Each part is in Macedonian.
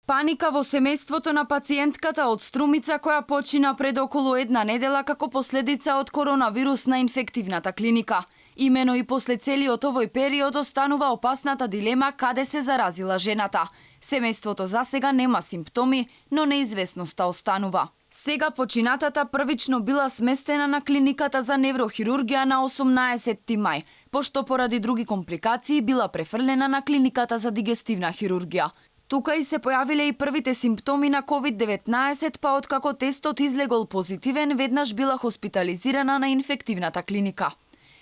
Паника во семејството на пациентката од Струмица која почина пред околу една недела како последица од коронавирус на инфективната клиника. Имено и после целиот овој период останува опасната дилема каде се заразила жената. Семејството засега нема симптоми, но неизвестноста останува. Сега починатата првично била сместена на клиниката за неврохирургија на 18 мај, пошто поради други компликации била префрлена на клиниката за дигестивна хирургија. Тука и се појавиле и првите симптоми на COVID-19, па откако тестот излегол позитивен, веднаш била хоспитализирана на инфективната клиника.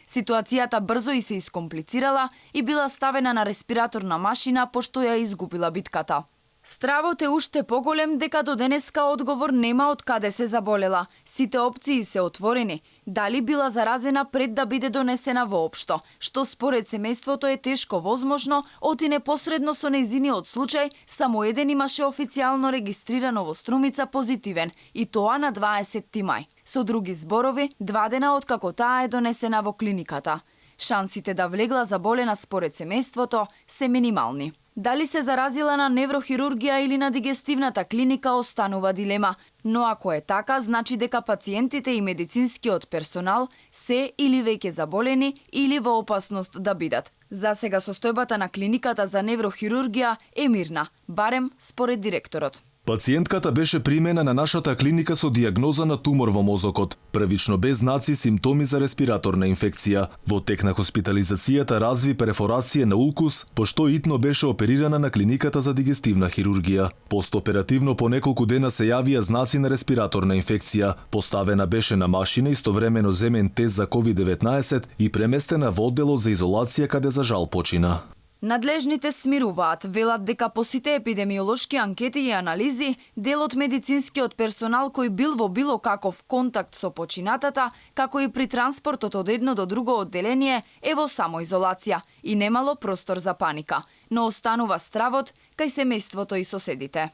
Ситуацијата брзо и се искомплицирала и била ставена на респираторна машина пошто ја изгубила битката. Стравот е уште поголем дека до денеска одговор нема од каде се заболела. Сите опции се отворени. Дали била заразена пред да биде донесена воопшто, што според семејството е тешко возможно, оти непосредно со нејзиниот случај, само еден имаше официјално регистрирано во Струмица позитивен, и тоа на 20 мај. Со други зборови, 2 дена откако таа е донесена во клиниката. Шансите да влегла заболена според семејството се минимални. Дали се заразила на неврохирургија или на дигестивната клиника останува дилема, но ако е така, значи дека пациентите и медицинскиот персонал се или веќе заболени или во опасност да бидат. Засега состојбата на клиниката за неврохирургија е мирна, барем според директорот. Пациентката беше примена на нашата клиника со дијагноза на тумор во мозокот, првично без знаци симптоми за респираторна инфекција. Во тек на хоспитализацијата разви перфорација на улкус, пошто итно беше оперирана на клиниката за дигестивна хирургија. Постоперативно по неколку дена се јавија знаци на респираторна инфекција, поставена беше на машина истовремено земен тест за COVID-19 и преместена во одделот за изолација каде за жал почина. Надлежните смируваат, велат дека по сите епидемиолошки анкети и анализи, дел од медицинскиот персонал кој бил во било каков контакт со починатата, како и при транспортот од едно до друго одделение, е во самоизолација и немало простор за паника, но останува стравот кај семејството и соседите.